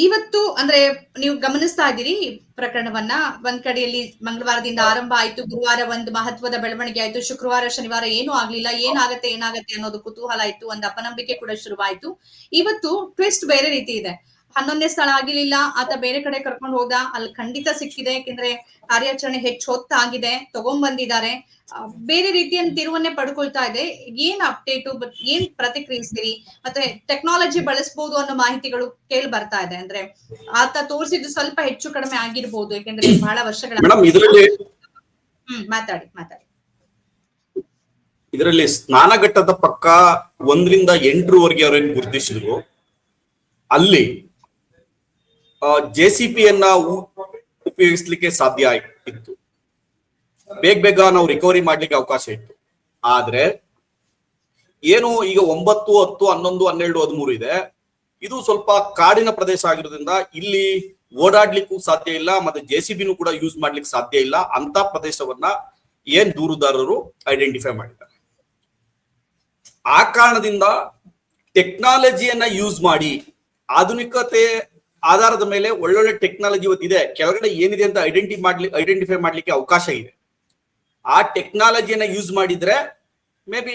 ಇವತ್ತು ಅಂದ್ರೆ ನೀವು ಗಮನಿಸ್ತಾ ಇದ್ದೀರಿ ಪ್ರಕರಣವನ್ನ. ಒಂದ್ ಕಡೆಯಲ್ಲಿ ಮಂಗಳವಾರದಿಂದ ಆರಂಭ ಆಯ್ತು, ಗುರುವಾರ ಒಂದು ಮಹತ್ವದ ಬೆಳವಣಿಗೆ ಆಯ್ತು, ಶುಕ್ರವಾರ ಶನಿವಾರ ಏನೂ ಆಗ್ಲಿಲ್ಲ, ಏನಾಗತ್ತೆ ಅನ್ನೋದು ಕುತೂಹಲ ಇತ್ತು, ಒಂದು ಅಪನಂಬಿಕೆ ಕೂಡ ಶುರುವಾಯ್ತು. ಇವತ್ತು ಟ್ವಿಸ್ಟ್ ಬೇರೆ ರೀತಿ ಇದೆ. 11ನೇ ಸ್ಥಳ ಆಗಿರ್ಲಿಲ್ಲ, ಆತ ಬೇರೆ ಕಡೆ ಕರ್ಕೊಂಡು ಹೋದ, ಅಲ್ಲಿ ಖಂಡಿತ ಸಿಕ್ಕಿದೆ. ಯಾಕೆಂದ್ರೆ ಕಾರ್ಯಾಚರಣೆ ಹೆಚ್ಚು ಹೊತ್ತಾಗಿದೆ, ತಗೊಂಡ್ಬಂದಿದ್ದಾರೆ, ಬೇರೆ ರೀತಿಯ ತಿರುವನ್ನೇ ಪಡ್ಕೊಳ್ತಾ ಇದೆ. ಏನ್ ಅಪ್ಡೇಟು, ಏನ್ ಪ್ರತಿಕ್ರಿಯಿಸ್ತೀರಿ? ಮತ್ತೆ ಟೆಕ್ನಾಲಜಿ ಬಳಸಬಹುದು ಅನ್ನೋ ಮಾಹಿತಿಗಳು ಕೇಳಿ ಬರ್ತಾ ಇದೆ. ಅಂದ್ರೆ ಆತ ತೋರಿಸಿದ್ದು ಸ್ವಲ್ಪ ಹೆಚ್ಚು ಕಡಿಮೆ ಆಗಿರ್ಬೋದು, ಯಾಕೆಂದ್ರೆ ಬಹಳ ವರ್ಷಗಳ ಮಾತಾಡಿ. ಇದರಲ್ಲಿ ಸ್ನಾನಘಟ್ಟದ ಪಕ್ಕ 1ರಿಂದ 8ರವರೆಗೆ ಅವರೇನು ಗುರುತಿಸಿದ್ರು, ಅಲ್ಲಿ JCPಯನ್ನ ಉಪಯೋಗಿಸ್ಲಿಕ್ಕೆ ಸಾಧ್ಯ ಇತ್ತು, ಬೇಗ ನಾವು ರಿಕವರಿ ಮಾಡ್ಲಿಕ್ಕೆ ಅವಕಾಶ ಇತ್ತು. ಆದ್ರೆ ಏನು ಈಗ 9, 10, 11, 12, 13 ಇದೆ. ಇದು ಸ್ವಲ್ಪ ಕಾಡಿನ ಪ್ರದೇಶ ಆಗಿರೋದ್ರಿಂದ ಇಲ್ಲಿ ಓಡಾಡ್ಲಿಕ್ಕೂ ಸಾಧ್ಯ ಇಲ್ಲ, ಮತ್ತೆ JCBನೂ ಕೂಡ ಯೂಸ್ ಮಾಡ್ಲಿಕ್ಕೆ ಸಾಧ್ಯ ಇಲ್ಲ. ಅಂತ ಪ್ರದೇಶವನ್ನ ಏನ್ ದೂರುದಾರರು ಐಡೆಂಟಿಫೈ ಮಾಡಿದ್ದಾರೆ. ಆ ಕಾರಣದಿಂದ ಟೆಕ್ನಾಲಜಿಯನ್ನ ಯೂಸ್ ಮಾಡಿ, ಆಧುನಿಕತೆ ಆಧಾರದ ಮೇಲೆ ಒಳ್ಳೊಳ್ಳೆ ಟೆಕ್ನಾಲಜಿ ಇವತ್ತಿದೆ, ಕೆಳಗಡೆ ಏನಿದೆ ಅಂತ ಐಡೆಂಟಿಫೈ ಮಾಡ್ಲಿಕ್ಕೆ ಅವಕಾಶ ಇದೆ. ಆ ಟೆಕ್ನಾಲಜಿಯನ್ನ ಯೂಸ್ ಮಾಡಿದ್ರೆ maybe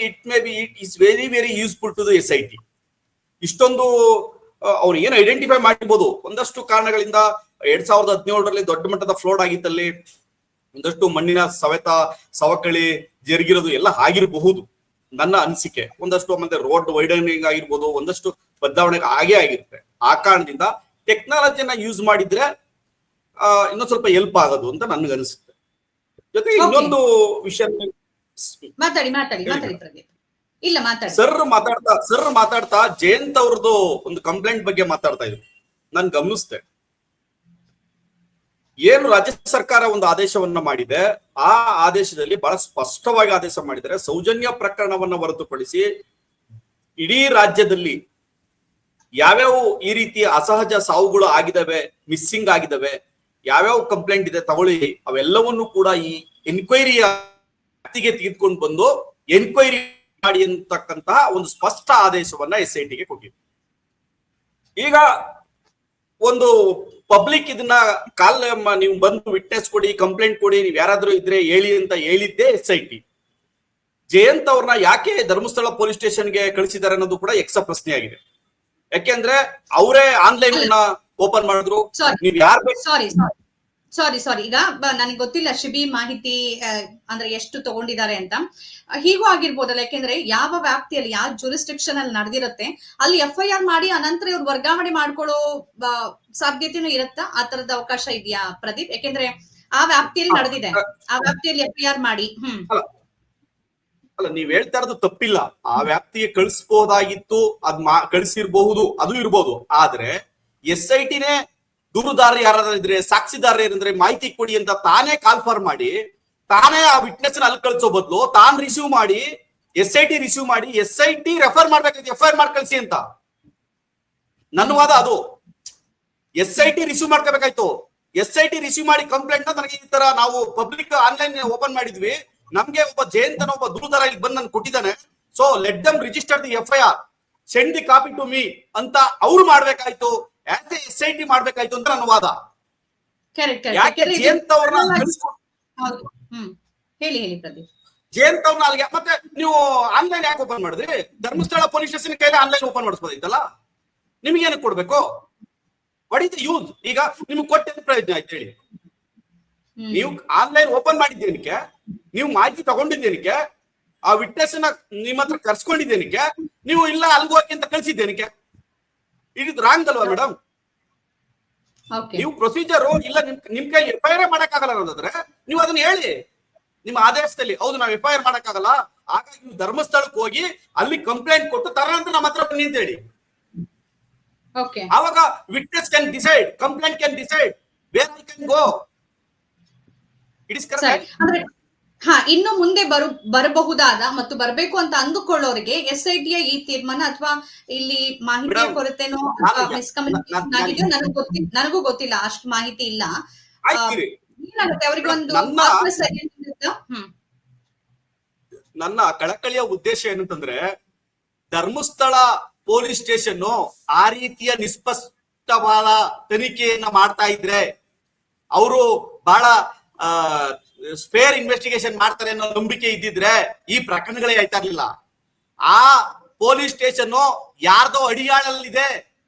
it is very very useful to the SIT. ಇಷ್ಟೊಂದು ಅವ್ರು ಏನು ಐಡೆಂಟಿಫೈ ಮಾಡಿರ್ಬೋದು. ಒಂದಷ್ಟು ಕಾರಣಗಳಿಂದ 2017ರಲ್ಲಿ ದೊಡ್ಡ ಮಟ್ಟದ ಫ್ಲೋಡ್ ಆಗಿದ್ದಲ್ಲಿ ಒಂದಷ್ಟು ಮಣ್ಣಿನ ಸವಕಳಿ ಜರುಗಿರೋದು ಎಲ್ಲ ಆಗಿರಬಹುದು ನನ್ನ ಅನಿಸಿಕೆ. ಒಂದಷ್ಟು ಮತ್ತೆ ರೋಡ್ ವೈಡನಿಂಗ್ ಆಗಿರ್ಬೋದು, ಒಂದಷ್ಟು ಬದಲಾವಣೆ ಆಗಿರುತ್ತೆ. ಆ ಕಾರಣದಿಂದ ಟೆಕ್ನಾಲಜಿಯನ್ನ ಯೂಸ್ ಮಾಡಿದ್ರೆ ಇನ್ನೊಂದು ಸ್ವಲ್ಪ ಹೆಲ್ಪ್ ಆಗೋದು ಅಂತ ನನ್ಗೆ ಅನಿಸುತ್ತೆ. ಜೊತೆಗೆ ಇನ್ನೊಂದು ವಿಷಯ ಮಾತಾಡಿ ಇಲ್ಲ ಮಾತಾಡಿ. ಸರ್ ಮಾತಾಡ್ತಾ ಜಯಂತ್ ಅವ್ರದ್ದು ಒಂದು ಕಂಪ್ಲೇಂಟ್ ಬಗ್ಗೆ ಮಾತಾಡ್ತಾ ಇದ್ರು. ನಾನು ಗಮನಿಸ್ದೆ, ಏನು ರಾಜ್ಯ ಸರ್ಕಾರ ಒಂದು ಆದೇಶವನ್ನ ಮಾಡಿದೆ, ಆ ಆದೇಶದಲ್ಲಿ ಬಹಳ ಸ್ಪಷ್ಟವಾಗಿ ಆದೇಶ ಮಾಡಿದರೆ, ಸೌಜನ್ಯ ಪ್ರಕರಣವನ್ನ ಹೊರತುಪಡಿಸಿ ಇಡೀ ರಾಜ್ಯದಲ್ಲಿ ಯಾವ್ಯಾವ ಈ ರೀತಿಯ ಅಸಹಜ ಸಾವುಗಳು ಆಗಿದಾವೆ, ಮಿಸ್ಸಿಂಗ್ ಆಗಿದಾವೆ, ಯಾವ್ಯಾವ ಕಂಪ್ಲೇಂಟ್ ಇದೆ ತಗೊಳ್ಳಿ, ಅವೆಲ್ಲವನ್ನು ಕೂಡ ಈ ಎನ್ಕ್ವೈರಿಯ ತೆಗೆದುಕೊಂಡು ಬಂದು ಎನ್ಕ್ವೈರಿ ಮಾಡಿ ಅಂತಕ್ಕಂತಹ ಒಂದು ಸ್ಪಷ್ಟ ಆದೇಶವನ್ನ SITಗೆ ಕೊಟ್ಟಿದೆ. ಈಗ ಒಂದು ಪಬ್ಲಿಕ್ ಇದನ್ನ ನೀವು ಬಂದು ವಿಟ್ನೆಸ್ ಕೊಡಿ, ಕಂಪ್ಲೇಂಟ್ ಕೊಡಿ, ನೀವು ಯಾರಾದ್ರೂ ಇದ್ರೆ ಹೇಳಿ ಅಂತ ಹೇಳಿದ್ದೆ SIT. ಜಯಂತ್ ಅವ್ರನ್ನ ಯಾಕೆ ಧರ್ಮಸ್ಥಳ ಪೊಲೀಸ್ ಸ್ಟೇಷನ್ಗೆ ಕಳಿಸಿದ್ದಾರೆ ಅನ್ನೋದು ಕೂಡ ಯಕ್ಷ ಪ್ರಶ್ನೆ ಆಗಿದೆ. ಯಾಕೆಂದ್ರೆ ಅವರೇ ಆನ್ಲೈನ್ ಓಪನ್ ಮಾಡಿದ್ರು. ನೀವು ಯಾರು ಸಾರಿ ಈಗ ನನಗೆ ಗೊತ್ತಿಲ್ಲ ಶಿಬಿ ಮಾಹಿತಿ ಅಂದ್ರೆ ಎಷ್ಟು ತಗೊಂಡಿದ್ದಾರೆ ಅಂತ. ಹೀಗೂ ಆಗಿರ್ಬೋದಲ್ಲ, ಯಾಕೆಂದ್ರೆ ಯಾವ ವ್ಯಾಪ್ತಿಯಲ್ಲಿ ಯಾವ ಜೂರಿಸ್ಟಿಕ್ಷನ್ ಅಲ್ಲಿ ನಡೆದಿರುತ್ತೆ ಅಲ್ಲಿ FIR ಮಾಡಿ ಅನಂತರ ಇವ್ರು ವರ್ಗಾವಣೆ ಮಾಡ್ಕೊಳ್ಳೋ ಸಾಧ್ಯತೆನೂ ಇರುತ್ತಾ? ಆ ತರದ ಅವಕಾಶ ಇದೆಯಾ ಪ್ರದೀಪ್? ಯಾಕೆಂದ್ರೆ ಆ ವ್ಯಾಪ್ತಿಯಲ್ಲಿ ನಡೆದಿದೆ, ಆ ವ್ಯಾಪ್ತಿಯಲ್ಲಿ FIR ಮಾಡಿ. ಅಲ್ಲ, ನೀವ್ ಹೇಳ್ತಾ ಇರೋದು ತಪ್ಪಿಲ್ಲ. ಆ ವ್ಯಾಪ್ತಿಗೆ ಕಳಿಸಬಹುದಾಗಿತ್ತು, ಕಳಿಸಿರ್ಬಹುದು, ಅದು ಇರ್ಬೋದು. ಆದ್ರೆ SITನೇ ದೂರುದಾರ ಯಾರಾದ್ರೂ ಇದ್ರೆ, ಸಾಕ್ಷಿದಾರ ಏನಂದ್ರೆ ಮಾಹಿತಿ ಕೊಡಿ ಅಂತ ತಾನೇ ಕಾಲ್ಫಾರ್ ಮಾಡಿ, ತಾನೇ ಆ ವಿಟ್ನೆಸ್ ಅಲ್ಲಿ ಕಳಿಸೋ ಬದಲು ತಾನ್ ರಿಸೀವ್ ಮಾಡಿ, SIT ರಿಸೀವ್ ಮಾಡಿ, SIT ರೆಫರ್ ಮಾಡ್ಬೇಕಾಯ್ತು FIR ಮಾಡಿ ಕಳಿಸಿ ಅಂತ ನನ್ನ ವಾದ. ಅದು SIT ರಿಸೀವ್ ಮಾಡ್ಕೋಬೇಕಾಯ್ತು. SIT ರಿಸೀವ್ ಮಾಡಿ ಕಂಪ್ಲೇಂಟ್ ನನಗೆ ಈ ತರ ನಾವು ಪಬ್ಲಿಕ್ ಆನ್ಲೈನ್ ಓಪನ್ ಮಾಡಿದ್ವಿ, ನಮ್ಗೆ ಒಬ್ಬ ಜಯಂತನ ಒಬ್ಬ ದೂರುದಾರ ಇಲ್ಲಿ ಬಂದು ನನ್ಗೆ ಕೊಟ್ಟಿದ್ದಾನೆ, so let them register the FIR, send the copy to me ಅಂತ ಅವ್ರು ಮಾಡ್ಬೇಕಾಯ್ತು, SIT ಮಾಡ್ಬೇಕಾಯ್ತು ಅಂತ ನನ್ನ ವಾದ. ಯಾಕೆ ಜಯಂತ್ ಅವ್ರನ್ನ ಹೇಳಿ ಪ್ರದೀಪ್, ಜಯಂತ್ ಅವ್ರನ್ನ ಅಲ್ಲಿಗೆ ಮತ್ತೆ ನೀವು ಆನ್ಲೈನ್ ಯಾಕೆ ಓಪನ್ ಮಾಡಿದ್ರಿ? ಧರ್ಮಸ್ಥಳ ಪೊಲೀಸ್ ಸ್ಟೇಷನ್ ಕೈಲಿ ಆನ್ಲೈನ್ ಓಪನ್ ಮಾಡಿಸ್ಬೋದಿತ್ತಲ್ಲ, ನಿಮ್ಗೆ ಏನಕ್ಕೆ ಕೊಡ್ಬೇಕು? What is the use? ಈಗ ನಿಮ್ಗೆ ಕೊಟ್ಟೆ ಪ್ರಯೋಜನ ಆಯ್ತು ಹೇಳಿ. ನೀವು ಆನ್ಲೈನ್ ಓಪನ್ ಮಾಡಿದ್ದೇನಕ್ಕೆ? ನೀವು ಮಾಹಿತಿ ತಗೊಂಡಿದ್ದೇನಕ್ಕೆ? ಆ ವಿಟ್ನೆಸ್ ನಿಮ್ಮ ಹತ್ರ ಕರ್ಸ್ಕೊಂಡಿದ್ದೇನಕ್ಕೆ? ನೀವು ಇಲ್ಲ ಅಲ್ಗು ಹಾಕಿ ಅಂತ ಕಳ್ಸಿದ್ದೇನಕ್ಕೆ? ಇದು ರಾಂಗ್ ಅಲ್ವಾ ಮೇಡಮ್? ನೀವು ಪ್ರೊಸೀಜರ್ ಇಲ್ಲ ನಿಮ್ ಕೈ FIR ಮಾಡಕ್ಕಾಗಲ್ಲ ಅನ್ನೋದಾದ್ರೆ ನೀವು ಅದನ್ನ ಹೇಳಿ ನಿಮ್ಮ ಆದೇಶದಲ್ಲಿ. ಹೌದು, ನಾವು FIR ಮಾಡಕ್ಕಾಗಲ್ಲ, ಹಾಗಾಗಿ ನೀವು ಧರ್ಮಸ್ಥಳಕ್ಕೆ ಹೋಗಿ ಅಲ್ಲಿ ಕಂಪ್ಲೇಂಟ್ ಕೊಟ್ಟು ತರಂತ ನಮ್ಮ ಹತ್ರ ಬನ್ನಿ ಅಂತ ಹೇಳಿ. ಆವಾಗ witness can decide, complaint can decide where I can go. It is correct. ಇನ್ನು ಮುಂದೆ ಬರಬಹುದಾದ ಮತ್ತು ಬರಬೇಕು ಅಂತ ಅಂದುಕೊಳ್ಳೋರಿಗೆ SITಯ ಈ ತೀರ್ಮಾನ ಅಥವಾ ಇಲ್ಲಿ ಮಾಹಿತಿಯ ಕೊರತೆನೋ ಮಿಸ್ಕಮ್ಯುನಿಕೇಶನ್ ಆಗಿದೆಯೋ ನನಗೂ ಗೊತ್ತಿಲ್ಲ, ಅಷ್ಟು ಮಾಹಿತಿ ಇಲ್ಲ. ಏನಾಗುತ್ತೆ ಅವರಿಗೆ ಒಂದು ನನ್ನ ಕಳಕಳಿಯ ಉದ್ದೇಶ ಏನಂತಂದ್ರೆ, ಧರ್ಮಸ್ಥಳ ಪೊಲೀಸ್ ಸ್ಟೇಷನ್ ಆ ರೀತಿಯ ನಿಷ್ಪಷ್ಟ ಸೂಕ್ತವಾದ ತನಿಖೆಯನ್ನ ಮಾಡ್ತಾ ಇದ್ರೆ, ಅವರು ಬಹಳ ಸ್ಪೇರ್ ಇನ್ವೆಸ್ಟಿಗೇಷನ್ ಮಾಡ್ತಾರೆ ಅನ್ನೋ ನಂಬಿಕೆ ಇದ್ದಿದ್ರೆ ಈ ಪ್ರಕರಣಗಳೇ ಆಯ್ತಾ ಇರ್ಲಿಲ್ಲ. ಆ ಪೊಲೀಸ್ ಸ್ಟೇಷನ್ ಯಾರ್ದೋ ಅಡಿಯಾಳಲ್ಲಿದೆ,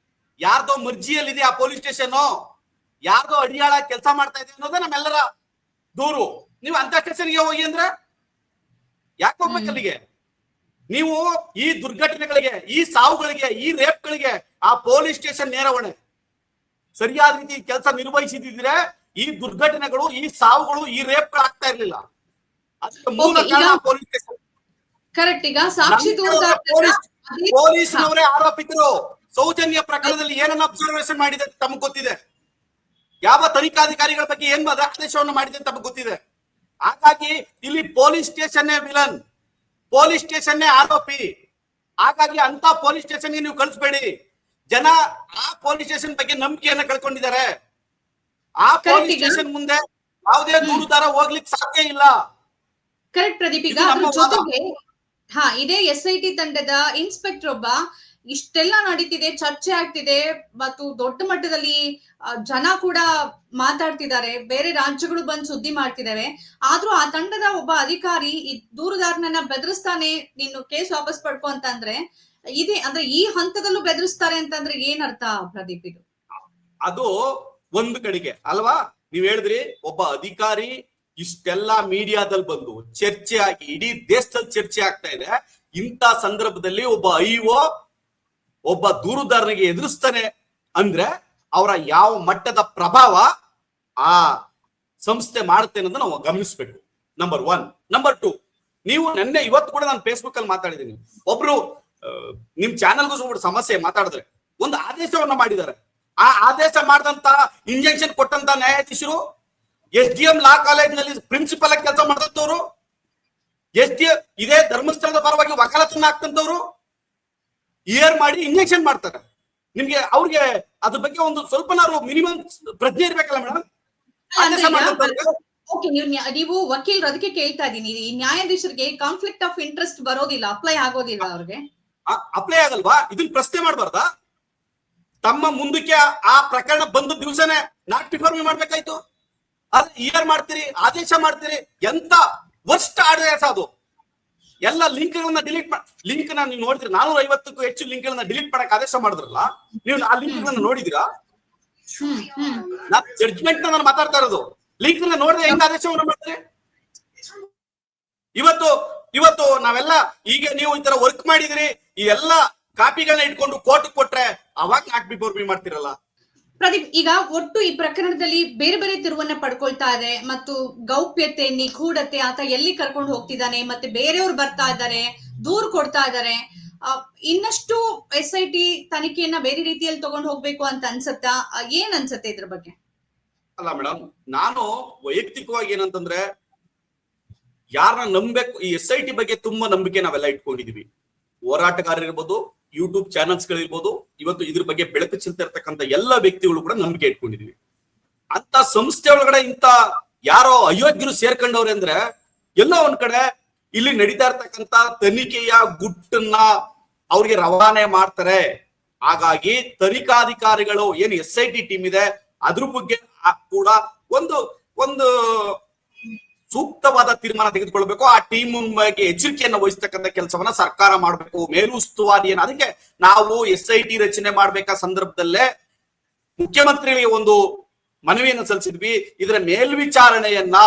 ಯಾರ್ದೋ ಮರ್ಜಿಯಲ್ಲಿದೆ. ಆ ಪೊಲೀಸ್ ಸ್ಟೇಷನ್ ಯಾರ್ದೋ ಅಡಿಯಾಳ ಕೆಲಸ ಮಾಡ್ತಾ ಇದೆ ಅನ್ನೋದೇ ನಮ್ಮೆಲ್ಲರ ದೂರು. ನೀವು ಅಂತ ಸ್ಟೇಷನ್ಗೆ ಹೋಗಿ ಅಂದ್ರೆ ಯಾಕೆ ಹೋಗ್ಬೇಕು ಅಲ್ಲಿಗೆ? ನೀವು ಈ ದುರ್ಘಟನೆಗಳಿಗೆ, ಈ ಸಾವುಗಳಿಗೆ, ಈ ರೇಪ್ಗಳಿಗೆ ಆ ಪೊಲೀಸ್ ಸ್ಟೇಷನ್ ನೇರ ಹೊಣೆ. ಸರಿಯಾದ ರೀತಿ ಕೆಲಸ ನಿರ್ವಹಿಸಿದ್ರೆ ಈ ದುರ್ಘಟನೆಗಳು, ಈ ಸಾವುಗಳು, ಈ ರೇಪ್ಗಳು ಆಗ್ತಾ ಇರ್ಲಿಲ್ಲ. ಅದಕ್ಕೆ ಮೂಲ ಕಾರಣ ಪೊಲೀಸ್ ಸ್ಟೇಷನ್. ಕರೆಕ್ಟ್. ಈಗ ಸಾಕ್ಷಿ ಪೊಲೀಸ್ನವರೇ ಆರೋಪಿತರು. ಸೌಜನ್ಯ ಪ್ರಕರಣದಲ್ಲಿ ಏನನ್ನ ಅಬ್ಸರ್ವೇಷನ್ ಮಾಡಿದೆ ತಮಗೆ ಗೊತ್ತಿದೆ. ಯಾವ ತನಿಖಾಧಿಕಾರಿಗಳ ಬಗ್ಗೆ ಏನ್ ಆದೇಶವನ್ನು ಮಾಡಿದೆ ತಮಗೆ ಗೊತ್ತಿದೆ. ಹಾಗಾಗಿ ಇಲ್ಲಿ ಪೊಲೀಸ್ ಸ್ಟೇಷನ್ನೇ ವಿಲನ್, ಪೊಲೀಸ್ ಸ್ಟೇಷನ್ನೇ ಆರೋಪಿ. ಹಾಗಾಗಿ ಅಂತ ಪೊಲೀಸ್ ಸ್ಟೇಷನ್ಗೆ ನೀವು ಕಳಿಸ್ಬೇಡಿ. ಜನ ಆ ಪೊಲೀಸ್ ಸ್ಟೇಷನ್ ಬಗ್ಗೆ ನಂಬಿಕೆಯನ್ನ ಕಳ್ಕೊಂಡಿದ್ದಾರೆ. ಆ ಪೊಲೀಸ್ ಸ್ಟೇಷನ್ ಮುಂದೆ ಯಾವುದೇ ದೂರುದಾರ ಹೋಗ್ಲಿಕ್ಕೆ ಸಾಧ್ಯ ಇಲ್ಲ. ಕರೆಕ್ಟ್ ಪ್ರದೀಪ್. ಈಗ ಅದ್ರ ಜೊತೆಗೆ ಇದೇ SIT ತಂಡದ ಇನ್ಸ್ಪೆಕ್ಟರ್ ಒಬ್ಬ ಇಷ್ಟೆಲ್ಲ ನಡೀತಿದೆ, ಚರ್ಚೆ ಆಗ್ತಿದೆ ಮತ್ತು ದೊಡ್ಡ ಮಟ್ಟದಲ್ಲಿ ಜನ ಕೂಡ ಮಾತಾಡ್ತಿದ್ದಾರೆ, ಬೇರೆ ರಾಜ್ಯಗಳು ಬಂದು ಸುದ್ದಿ ಮಾಡ್ತಿದ್ದಾರೆ. ಆದ್ರೂ ಆ ತಂಡದ ಒಬ್ಬ ಅಧಿಕಾರಿ ಈ ದೂರುದಾರನನ್ನ ಬೆದರಿಸ್ತಾನೆ, ನೀನು ಕೇಸ್ ವಾಪಸ್ ಪಡ್ಕೊ ಅಂತಂದ್ರೆ ಇದೆ. ಅಂದ್ರೆ ಈ ಹಂತದಲ್ಲೂ ಬೆದರಿಸ್ತಾರೆ ಅಂತಂದ್ರೆ ಏನ್ ಅರ್ಥ ಪ್ರದೀಪ್ ಇದು? ಅದು ಒಂದು ಕಡೆಗೆ ಅಲ್ವಾ, ನೀವ್ ಹೇಳಿದ್ರಿ ಒಬ್ಬ ಅಧಿಕಾರಿ ಇಷ್ಟೆಲ್ಲ ಮೀಡಿಯಾದಲ್ಲಿ ಬಂದು ಚರ್ಚೆ ಆಗಿ ಇಡೀ ದೇಶದಲ್ಲಿ ಚರ್ಚೆ ಆಗ್ತಾ ಇದೆ. ಇಂಥ ಸಂದರ್ಭದಲ್ಲಿ ಒಬ್ಬ IO ಒಬ್ಬ ದೂರುದಾರನಿಗೆ ಎದುರಿಸ್ತಾನೆ ಅಂದ್ರೆ ಅವರ ಯಾವ ಮಟ್ಟದ ಪ್ರಭಾವ ಆ ಸಂಸ್ಥೆ ಮಾಡುತ್ತೆ ಅನ್ನೋದನ್ನ ನಾವು ಗಮನಿಸ್ಬೇಕು. ನಂಬರ್ 1. ನಂಬರ್ 2, ನೀವು ಇವತ್ತು ಕೂಡ ನಾನು ಫೇಸ್ಬುಕ್ ಅಲ್ಲಿ ಮಾತಾಡಿದ್ದೀನಿ. ಒಬ್ರು ನಿಮ್ ಚಾನೆಲ್ಗೂ ಸಮಸ್ಯೆ ಮಾತಾಡಿದ್ರೆ ಒಂದು ಆದೇಶವನ್ನ ಮಾಡಿದ್ದಾರೆ. ಆ ಆದೇಶ ಮಾಡಿದಂತ ಇಂಜೆಕ್ಷನ್ ಕೊಟ್ಟಂತ ನ್ಯಾಯಾಧೀಶರು SDM ಲಾ ಕಾಲೇಜ್ ನಲ್ಲಿ ಪ್ರಿನ್ಸಿಪಲ್ ಆಗಿ ಕೆಲಸ ಮಾಡಿದಂತವ್ರು, SDM ಇದೇ ಧರ್ಮಸ್ಥಳದ ಪರವಾಗಿ ವಕಾಲತನ್ನ ಹಾಕ್ತಂತವ್ರು ಇಯರ್ ಮಾಡಿ ಇಂಜೆಕ್ಷನ್ ಮಾಡ್ತಾರೆ. ನಿಮ್ಗೆ ಅವ್ರಿಗೆ ಅದ್ರ ಬಗ್ಗೆ ಒಂದು ಸ್ವಲ್ಪನಾರು ಮಿನಿಮಮ್ ಪ್ರಜ್ಞೆ ಇರ್ಬೇಕಲ್ಲ ಮೇಡಮ್. ನೀವು ವಕೀಲರು, ಅದಕ್ಕೆ ಕೇಳ್ತಾ ಇದ್ದೀನಿ, ಈ ನ್ಯಾಯಾಧೀಶರಿಗೆ ಕಾನ್ಫ್ಲಿಕ್ಟ್ ಆಫ್ ಇಂಟ್ರೆಸ್ಟ್ ಬರೋದಿಲ್ಲ, ಅಪ್ಲೈ ಆಗೋದಿಲ್ಲ ಅವ್ರಿಗೆ? ಅಪ್ಲೈ ಆಗಲ್ವಾ? ಇದನ್ನ ಪ್ರಶ್ನೆ ಮಾಡ್ಬಾರ್ದಾ? ತಮ್ಮ ಮುಂದಕ್ಕೆ ಆ ಪ್ರಕರಣ ಬಂದ ದಿವಸನೇ ನಾಟ್ ಬಿಫೋರ್ ಮೀ ಮಾಡ್ಬೇಕಾಯ್ತು. ಅದ್ ಇಯರ್ ಮಾಡ್ತೀರಿ, ಆದೇಶ ಮಾಡ್ತೀರಿ. ಎಂತ ವರ್ಸ್ಟ್ ಆದೇಶ ಅದು. ಎಲ್ಲ ಲಿಂಕ್ ಗಳನ್ನ ಡಿಲೀಟ್ ಲಿಂಕ್ ನೀವು ನೋಡಿದ್ರಿ. 450ಕ್ಕೂ ಹೆಚ್ಚು ಲಿಂಕ್ ಗಳನ್ನ ಡಿಲೀಟ್ ಮಾಡಕ್ ಆದೇಶ ಮಾಡಿದ್ರಲ್ಲ, ನೀವು ಆ ಲಿಂಕ್ ಗಳನ್ನ ನೋಡಿದಿರಾ? ಜಡ್ಜ್ಮೆಂಟ್ ನಾನು ಮಾತಾಡ್ತಾ ಇರೋದು. ಲಿಂಕ್ ಗಳನ್ನ ನೋಡಿದ್ರೆ ಹೆಂಗ್ ಆದೇಶವನ್ನ ಮಾಡ್ತೀರಿ? ಇವತ್ತು ನಾವೆಲ್ಲ ಈಗ ನೀವು ಈ ತರ ವರ್ಕ್ ಮಾಡಿದಿರಿ, ಈ ಎಲ್ಲ ಕಾಪಿಗಳನ್ನ ಇಟ್ಕೊಂಡು ಕೋರ್ಟ್ ಕೊಟ್ರೆ ಅವಾಗ ನಾಟ್ ಬಿಫೋರ್ ಮೀ ಮಾಡ್ತಿರಲ್ಲ. ಪ್ರದೀಪ್, ಈಗ ಒಟ್ಟು ಈ ಪ್ರಕರಣದಲ್ಲಿ ಬೇರೆ ಬೇರೆ ತಿರುವನ್ನ ಪಡ್ಕೊಳ್ತಾ ಇದೆ ಮತ್ತು ಗೌಪ್ಯತೆ, ನಿಗೂಢತೆ, ಆತ ಎಲ್ಲಿ ಕರ್ಕೊಂಡು ಹೋಗ್ತಿದ್ದಾನೆ, ಮತ್ತೆ ಬೇರೆಯವ್ರು ಬರ್ತಾ ಇದ್ದಾರೆ, ದೂರು ಕೊಡ್ತಾ ಇದ್ದಾರೆ. ಇನ್ನಷ್ಟು SIT ತನಿಖೆಯನ್ನ ಬೇರೆ ರೀತಿಯಲ್ಲಿ ತಗೊಂಡು ಹೋಗ್ಬೇಕು ಅಂತ ಅನ್ಸತ್ತಾ? ಏನ್ ಅನ್ಸತ್ತೆ ಇದ್ರ ಬಗ್ಗೆ? ಅಲ್ಲ ಮೇಡಮ್, ನಾನು ವೈಯಕ್ತಿಕವಾಗಿ ಏನಂತಂದ್ರೆ ಯಾರನ್ನ ನಂಬಬೇಕು, ಈ SIT ಬಗ್ಗೆ ತುಂಬಾ ನಂಬಿಕೆ ನಾವೆಲ್ಲ ಇಟ್ಕೊಂಡಿದೀವಿ. ಹೋರಾಟಗಾರರಿರ್ಬೋದು, ಯೂಟ್ಯೂಬ್ ಚಾನೆಲ್ಸ್ ಗಳಿರ್ಬೋದು, ಇವತ್ತು ಇದ್ರ ಬಗ್ಗೆ ಬೆಳಕು ಚೆಲ್ತಿರ್ತಕ್ಕಂಥ ಎಲ್ಲ ವ್ಯಕ್ತಿಗಳು ಕೂಡ ನಂಬಿಕೆ ಇಟ್ಕೊಂಡಿದೀವಿ. ಅಂತ ಸಂಸ್ಥೆ ಒಳಗಡೆ ಇಂತ ಯಾರೋ ಅಯೋಗ್ಯರು ಸೇರ್ಕೊಂಡವ್ರೆ ಅಂದ್ರೆ ಎಲ್ಲ ಒಂದ್ ಕಡೆ ಇಲ್ಲಿ ನಡೀತಾ ಇರ್ತಕ್ಕಂಥ ತನಿಖೆಯ ಗುಟ್ಟನ್ನ ಅವ್ರಿಗೆ ರವಾನೆ ಮಾಡ್ತಾರೆ. ಹಾಗಾಗಿ ತನಿಖಾಧಿಕಾರಿಗಳು ಏನು SIT ಟೀಮ್ ಇದೆ ಅದ್ರ ಬಗ್ಗೆ ಕೂಡ ಒಂದು ಸೂಕ್ತವಾದ ತೀರ್ಮಾನ ತೆಗೆದುಕೊಳ್ಬೇಕು. ಆ ಟೀಮ್ ಬಗ್ಗೆ ಎಚ್ಚರಿಕೆಯನ್ನು ವಹಿಸ್ತಕ್ಕಂಥ ಕೆಲಸವನ್ನ ಸರ್ಕಾರ ಮಾಡಬೇಕು, ಮೇಲುಸ್ತುವಾರಿಯನ್ನು. ಅದಕ್ಕೆ ನಾವು SIT ರಚನೆ ಮಾಡ್ಬೇಕಾ ಸಂದರ್ಭದಲ್ಲೇ ಮುಖ್ಯಮಂತ್ರಿಗಳಿಗೆ ಒಂದು ಮನವಿಯನ್ನು ಸಲ್ಲಿಸಿದ್ವಿ. ಇದರ ಮೇಲ್ವಿಚಾರಣೆಯನ್ನ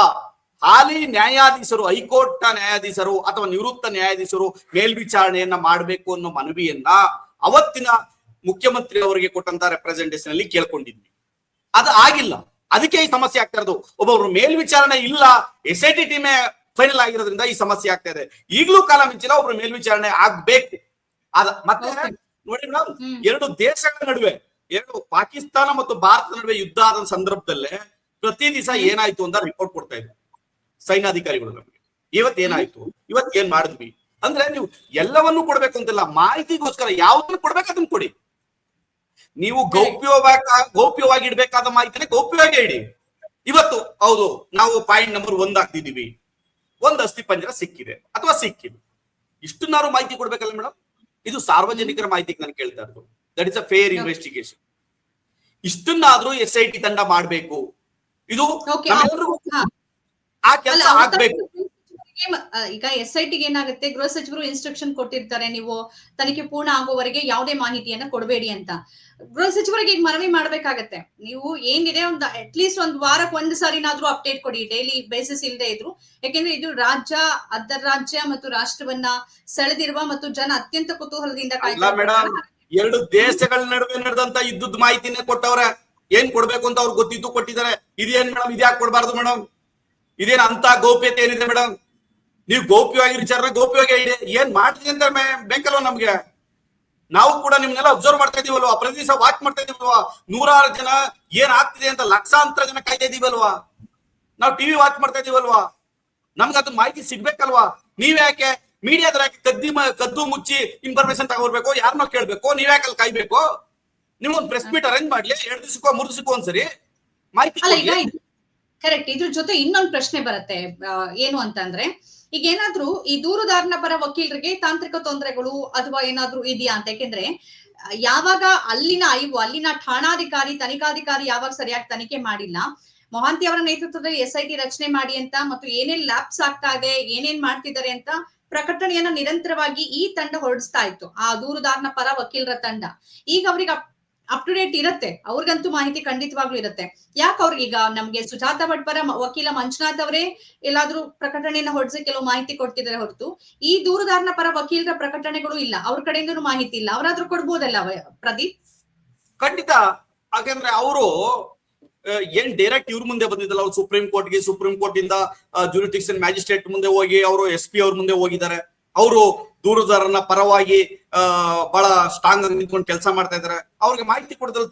ಹಾಲಿ ನ್ಯಾಯಾಧೀಶರು, ಹೈಕೋರ್ಟ್ ನ್ಯಾಯಾಧೀಶರು ಅಥವಾ ನಿವೃತ್ತ ನ್ಯಾಯಾಧೀಶರು ಮೇಲ್ವಿಚಾರಣೆಯನ್ನ ಮಾಡಬೇಕು ಅನ್ನೋ ಮನವಿಯನ್ನ ಅವತ್ತಿನ ಮುಖ್ಯಮಂತ್ರಿ ಅವರಿಗೆ ಕೊಟ್ಟಂತ ರೆಪ್ರೆಸೆಂಟೇಷನ್ ಅಲ್ಲಿ ಕೇಳ್ಕೊಂಡಿದ್ವಿ. ಅದು ಆಗಿಲ್ಲ. ಅದಕ್ಕೆ ಈ ಸಮಸ್ಯೆ ಆಗ್ತಾ ಇರೋದು. ಒಬ್ಬೊಬ್ರು ಮೇಲ್ವಿಚಾರಣೆ ಇಲ್ಲ, SIT ಟೀಮೇ ಫೈನಲ್ ಆಗಿರೋದ್ರಿಂದ ಈ ಸಮಸ್ಯೆ ಆಗ್ತಾ ಇದೆ. ಈಗಲೂ ಕಾಲ ಮಿಂಚಿಲ್ಲ, ಒಬ್ರು ಮೇಲ್ವಿಚಾರಣೆ ಆಗ್ಬೇಕು. ಮತ್ತೆ ನೋಡಿ ಮೇಡಮ್, ಎರಡು ದೇಶಗಳ ನಡುವೆ, ಪಾಕಿಸ್ತಾನ ಮತ್ತು ಭಾರತದ ನಡುವೆ ಯುದ್ಧ ಆದ ಸಂದರ್ಭದಲ್ಲೇ ಪ್ರತಿ ದಿವಸ ಏನಾಯ್ತು ಅಂತ ರಿಪೋರ್ಟ್ ಕೊಡ್ತಾ ಇದ್ರು ಸೈನ್ಯಾಧಿಕಾರಿಗಳು ನಮಗೆ. ಇವತ್ತು ಏನಾಯ್ತು, ಇವತ್ತು ಏನ್ ಮಾಡಿದ್ವಿ ಅಂದ್ರೆ, ನೀವು ಎಲ್ಲವನ್ನೂ ಕೊಡ್ಬೇಕು ಅಂತಿಲ್ಲ, ಮಾಹಿತಿಗೋಸ್ಕರ ಯಾವ್ದನ್ನು ಕೊಡ್ಬೇಕು ಅದನ್ನ ಕೊಡಿ. ನೀವು ಗೌಪ್ಯವಾಗಿ ಇಡ್ಬೇಕಾದ ಮಾಹಿತಿನೇ ಗೌಪ್ಯವಾಗಿ ಇಡಿ. ಇವತ್ತು ಹೌದು, ನಾವು ಪಾಯಿಂಟ್ ನಂಬರ್ 1 ಹಾಕ್ತಿದೀವಿ, ಒಂದು ಅಸ್ಥಿ ಪಂಜರ ಸಿಕ್ಕಿದೆ ಅಥವಾ ಸಿಕ್ಕಿದೆ, ಇಷ್ಟನ್ನಾರು ಮಾಹಿತಿ ಕೊಡ್ಬೇಕಲ್ಲ ಮೇಡಮ್? ಇದು ಸಾರ್ವಜನಿಕರ ಮಾಹಿತಿಗೆ ನಾನು ಕೇಳ್ತಾ ಇರೋದು. That is a fair investigation. ಇಷ್ಟನ್ನಾದ್ರೂ SIT ತಂಡ ಮಾಡ್ಬೇಕು. ಇದು ಓಕೆ. ನಮ್ಮೆಲ್ರಿಗೂ ಹಾ. ಆ ಅಲ್ಲ ಕೆಲಸ ಅವ್ರ ಆಗ್ಬೇಕು. ಈಗ SITಗೆ ಏನಾಗುತ್ತೆ, ಗೃಹ ಸಚಿವರು ಇನ್ಸ್ಟ್ರಕ್ಷನ್ ಕೊಟ್ಟಿರ್ತಾರೆ, ನೀವು ತನಿಖೆ ಪೂರ್ಣ ಆಗೋವರೆಗೆ ಯಾವುದೇ ಮಾಹಿತಿಯನ್ನ ಕೊಡಬೇಡಿ ಅಂತ. ಗೃಹ ಸಚಿವರಿಗೆ ಈಗ ಮನವಿ ಮಾಡ್ಬೇಕಾಗತ್ತೆ, ನೀವು ಏನಿದೆ ಒಂದು ಅಟ್ಲೀಸ್ಟ್ ಒಂದ್ ವಾರಕ್ಕೆ ಒಂದ್ ಸಾರಿನಾದ್ರೂ ಅಪ್ಡೇಟ್ ಕೊಡಿ, ಡೈಲಿ ಬೇಸಿಸ್ ಇಲ್ಲದೆ ಇದ್ರು. ಯಾಕೆಂದ್ರೆ ಇದು ರಾಜ್ಯ ಮತ್ತು ರಾಷ್ಟ್ರವನ್ನ ಸೆಳೆದಿರುವ ಮತ್ತು ಜನ ಅತ್ಯಂತ ಕುತೂಹಲದಿಂದ ಅಲ್ಲ ಮೇಡಮ್, ಎರಡು ದೇಶಗಳ ನಡುವೆ ನಡೆದಂತ ಯುದ್ಧದ ಮಾಹಿತಿನೇ ಕೊಟ್ಟವ್ರೆ. ಏನ್ ಕೊಡ್ಬೇಕು ಅಂತ ಅವ್ರಿಗೆ ಗೊತ್ತಿದ್ದು ಕೊಟ್ಟಿದ್ದಾರೆ. ಇದೇನ್ ಮೇಡಮ್, ಇದ್ಯಾಕೆ ಕೊಡ್ಬಾರ್ದು ಮೇಡಮ್? ಇದೇನ್ ಅಂತ ಗೌಪ್ಯತೆ ಏನಿದೆ ಮೇಡಮ್? ನೀವು ಗೌಪ್ಯವಾಗಿ ವಿಚಾರ ಗೌಪ್ಯವಾಗಿ ಇದೆ ಏನ್ ಮಾಡ್ತೀವಿ ಅಂತ ಬೇಕಲ್ವ ನಮ್ಗೆ? ನಾವು ಕೂಡ ನಿಮ್ನೆಲ್ಲ ಅಬ್ಸರ್ವ್ ಮಾಡ್ತಾ ಇದೀವಲ್ವಾ, ಪ್ರತಿ ದಿವಸ ವಾಚ್ ಮಾಡ್ತಾ ಇದೀವಲ್ವಾ, 100 ಜನ ಏನ್ ಆಗ್ತಿದೆ ಅಂತ ಲಕ್ಷಾಂತರ ಜನ ಕಾಯ್ತಾ ಇದೀವಲ್ವಾ, ನಾವು ಟಿವಿ ವಾಚ್ ಮಾಡ್ತಾ ಇದೀವಲ್ವಾ, ನಮ್ಗೆ ಅದ್ ಮಾಹಿತಿ ಸಿಗ್ಬೇಕಲ್ವಾ? ನೀವ್ ಯಾಕೆ ಮೀಡಿಯಾದ್ರ ಯಾಕೆ ಕದ್ದು ಮುಚ್ಚಿ ಇನ್ಫಾರ್ಮೇಶನ್ ತಗೋರ್ಬೇಕು? ಯಾರನ್ನೋ ಕೇಳ್ಬೇಕು? ನೀವ್ ಯಾಕೆ ಅಲ್ಲಿ ಕಾಯ್ಬೇಕು? ನಿಮ್ಗೊಂದು ಪ್ರೆಸ್ ಮೀಟ್ ಅರೇಂಜ್ ಮಾಡ್ಲಿ, 2 ದಿವಸಕ್ಕೋ 3 ದಿವಸಕ್ಕೋ ಒಂದ್ಸರಿ ಮಾಹಿತಿ ಕೊಡ್ಲಿ. ಕರೆಕ್ಟ್. ಇದ್ರ ಜೊತೆ ಇನ್ನೊಂದು ಪ್ರಶ್ನೆ ಬರುತ್ತೆ, ಏನು ಅಂತಂದ್ರೆ, ಈಗ ಏನಾದ್ರೂ ಈ ದೂರುದಾರನ ಪರ ವಕೀಲರಿಗೆ ತಾಂತ್ರಿಕ ತೊಂದರೆಗಳು ಅಥವಾ ಏನಾದ್ರೂ ಇದೆಯಾ ಅಂತ? ಯಾಕೆಂದ್ರೆ ಯಾವಾಗ ಅಲ್ಲಿನ ಠಾಣಾಧಿಕಾರಿ, ತನಿಖಾಧಿಕಾರಿ ಯಾವಾಗ ಸರಿಯಾಗಿ ತನಿಖೆ ಮಾಡಿಲ್ಲ, ಮೊಹಾಂತಿ ಅವರ ನೇತೃತ್ವದಲ್ಲಿ SIT ರಚನೆ ಮಾಡಿ ಅಂತ, ಮತ್ತು ಏನೇನ್ ಲ್ಯಾಪ್ಸ್ ಆಗ್ತಾ ಇದೆ, ಏನೇನ್ ಮಾಡ್ತಿದ್ದಾರೆ ಅಂತ ಪ್ರಕಟಣೆಯನ್ನ ನಿರಂತರವಾಗಿ ಈ ತಂಡ ಹೊರಡಿಸ್ತಾ ಇತ್ತು, ಆ ದೂರುದಾರನ ಪರ ವಕೀಲರ ತಂಡ. ಈಗ ಅವ್ರಿಗೆ ಅಪ್ ಟು ಡೇಟ್ ಇರುತ್ತೆ, ಅವ್ರಿಗಂತೂ ಮಾಹಿತಿ ಖಂಡಿತವಾಗ್ಲೂ ಇರುತ್ತೆ. ಯಾಕೆ ಅವ್ರಿಗೆ ಈಗ ನಮ್ಗೆ ಸುಜಾತ ಭಟ್ ಪರ ವಕೀಲ ಮಂಜುನಾಥ್ ಅವರೇ ಎಲ್ಲಾದ್ರೂ ಪ್ರಕಟಣೆಯನ್ನ ಹೊರಡಿಸಿ ಕೆಲವು ಮಾಹಿತಿ ಕೊಡ್ತಿದ್ದಾರೆ ಹೊರತು, ಈ ದೂರುದಾರನ ಪರ ವಕೀಲರ ಪ್ರಕಟಣೆಗಳು ಇಲ್ಲ, ಅವ್ರ ಕಡೆಯಿಂದನೂ ಮಾಹಿತಿ ಇಲ್ಲ. ಅವರಾದ್ರೂ ಕೊಡ್ಬೋದಲ್ಲ ಪ್ರದೀಪ್? ಖಂಡಿತ. ಯಾಕಂದ್ರೆ ಅವರು ಏನ್ ಡೈರೆಕ್ಟ್ ಇವ್ರ ಮುಂದೆ ಬಂದಿದ್ದಲ್ಲ, ಅವ್ರು ಸುಪ್ರೀಂ ಕೋರ್ಟ್ ಇಂದ ಜುರಿಡಿಕ್ಷನ್ ಮ್ಯಾಜಿಸ್ಟ್ರೇಟ್ ಮುಂದೆ ಹೋಗಿ ಅವರು SP ಅವ್ರ ಮುಂದೆ ಹೋಗಿದ್ದಾರೆ. ಅವರು ದೂರುದಾರನ ಪರವಾಗಿ ಬಹಳ ಸ್ಟ್ರಾಂಗ್ ಆಗಿ ನಿಂತ್ಕೊಂಡು ಕೆಲಸ ಮಾಡ್ತಾ ಇದಾರೆ. ಅವ್ರಿಗೆ ಮಾಹಿತಿ ಕೊಡೋದ್ರಲ್ಲಿ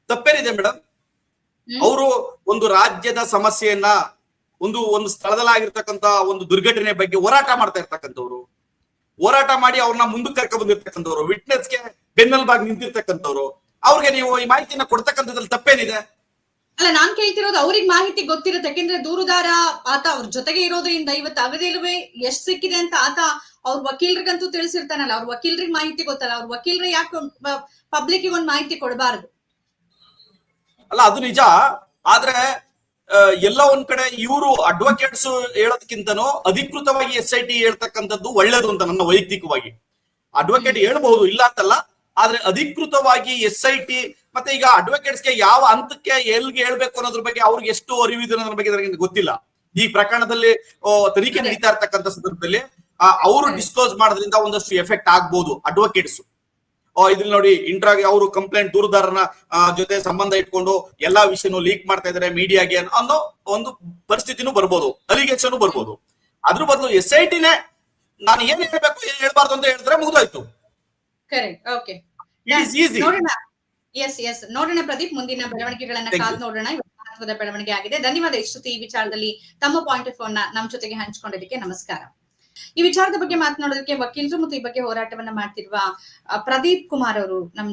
ತಪ್ಪೇನಿದೆ ಮೇಡಮ್? ಅವರು ಒಂದು ರಾಜ್ಯದ ಸಮಸ್ಯೆಯನ್ನ, ಒಂದು ಸ್ಥಳದಲ್ಲಾಗಿರ್ತಕ್ಕಂತ ಒಂದು ದುರ್ಘಟನೆ ಬಗ್ಗೆ ಹೋರಾಟ ಮಾಡ್ತಾ ಇರ್ತಕ್ಕಂಥವ್ರು, ಹೋರಾಟ ಮಾಡಿ ಅವ್ರನ್ನ ಮುಂದಕ್ಕೆ ಕರ್ಕ ಬಂದಿರ್ತಕ್ಕಂಥವ್ರು, ವಿಟ್ನೆಸ್ಗೆ ಬೆನ್ನೆಲುಬಾಗಿ ನಿಂತಿರ್ತಕ್ಕಂಥವ್ರು, ಅವ್ರಿಗೆ ನೀವು ಈ ಮಾಹಿತಿನ ಕೊಡ್ತಕ್ಕಂಥದ್ರಲ್ಲಿ ತಪ್ಪೇನಿದೆ? ಅಲ್ಲ, ನಾನ್ ಕೇಳ್ತಿರೋದು ಅವ್ರಿಗೆ ಮಾಹಿತಿ ಗೊತ್ತಿರುತ್ತೆ. ಯಾಕೆಂದ್ರೆ ದೂರುದಾರ ಆತ ಅವ್ರ ಜೊತೆಗೆ ಇರೋದ್ರಿಂದ ಇವತ್ತು ಅವಧಿಯಲ್ಲೇ ಎಷ್ಟ್ ಸಿಕ್ಕಿದೆ ಅಂತ ಆತ ಅವ್ರ ವಕೀಲರಿಗಂತೂ ತಿಳಿಸಿರ್ತಾನಲ್ಲ, ಅವ್ರ ವಕೀಲರಿಗೆ ಮಾಹಿತಿ ಗೊತ್ತಲ್ಲ, ಅವ್ರ ವಕೀಲರು ಯಾಕೆ ಪಬ್ಲಿಕ್ ಒಂದ್ ಮಾಹಿತಿ ಕೊಡಬಾರದು? ಅಲ್ಲ, ಅದು ನಿಜ. ಆದ್ರೆ ಎಲ್ಲ ಒಂದ್ ಕಡೆ ಇವರು ಅಡ್ವೊಕೇಟ್ಸ್ ಹೇಳೋದಕ್ಕಿಂತನೂ ಅಧಿಕೃತವಾಗಿ SIT ಹೇಳ್ತಕ್ಕಂಥದ್ದು ಒಳ್ಳೇದು ಅಂತ ನನ್ನ ವೈಯಕ್ತಿಕವಾಗಿ. ಅಡ್ವೊಕೇಟ್ ಹೇಳ್ಬಹುದು, ಇಲ್ಲ ಅಂತಲ್ಲ, ಆದ್ರೆ ಅಧಿಕೃತವಾಗಿ SIT ಮತ್ತೆ ಈಗ ಅಡ್ವೊಕೇಟ್ಸ್ಗೆ ಯಾವ ಹಂತಕ್ಕೆ ಎಲ್ಲಿಗೆ ಹೇಳ್ಬೇಕು ಅನ್ನೋದ್ರ ಬಗ್ಗೆ ಅವ್ರಿಗೆ ಎಷ್ಟು ಅರಿವಿದೆ ಅನ್ನೋದ್ರ ಬಗ್ಗೆ ನನಗೆ ಗೊತ್ತಿಲ್ಲ. ಈ ಪ್ರಕರಣದಲ್ಲಿ ತನಿಖೆ ನಡೀತಾ ಇರ್ತಕ್ಕಂಥ ಸಂದರ್ಭದಲ್ಲಿ ಅವರು ಡಿಸ್ಕ್ಲೋಸ್ ಮಾಡೋದ್ರಿಂದ ಒಂದಷ್ಟು ಎಫೆಕ್ಟ್ ಆಗ್ಬಹುದು ಅಡ್ವೊಕೇಟ್ಸ್. ಇದ್ರಲ್ಲಿ ನೋಡಿ, ಅವರು ಕಂಪ್ಲೇಂಟ್ ದೂರುದಾರನ ಜೊತೆ ಸಂಬಂಧ ಇಟ್ಕೊಂಡು ಎಲ್ಲಾ ವಿಷಯನೂ ಲೀಕ್ ಮಾಡ್ತಾ ಇದಾರೆ ಮೀಡಿಯಾಗೆ ಅನ್ನೋ ಒಂದು ಪರಿಸ್ಥಿತಿನೂ ಬರ್ಬೋದು, ಅಲಿಗೇಷನ್ ಬರ್ಬೋದು. ಅದ್ರ ಬದಲು SITನೇ ನಾನು ಏನ್ ಹೇಳ್ಬೇಕು ಏನ್ ಹೇಳ್ಬಾರ್ದು ಅಂತ ಹೇಳಿದ್ರೆ ಮುಗಿದೋಯ್ತು. ನೋಡೋಣ ಪ್ರದೀಪ್, ಮುಂದಿನ ಬೆಳವಣಿಗೆಗಳನ್ನ ಕಾದು ನೋಡೋಣ. ಮಹತ್ವದ ಬೆಳವಣಿಗೆ ಆಗಿದೆ. ಧನ್ಯವಾದ ಇಷ್ಟು ಈ ವಿಚಾರದಲ್ಲಿ ತಮ್ಮ ಪಾಯಿಂಟ್ ಆಫ್ ವ್ಯೂ ನಮ್ಮ ಜೊತೆಗೆ ಹಂಚಿಕೊಂಡಿದ್ದಕ್ಕೆ. ನಮಸ್ಕಾರ. ಈ ವಿಚಾರದ ಬಗ್ಗೆ ಮಾತನಾಡೋದಕ್ಕೆ ವಕೀಲರು ಮತ್ತು ಈ ಬಗ್ಗೆ ಹೋರಾಟವನ್ನ ಮಾಡ್ತಿರುವ ಪ್ರದೀಪ್ ಕುಮಾರ್ ಅವರು ನಮ್ಮ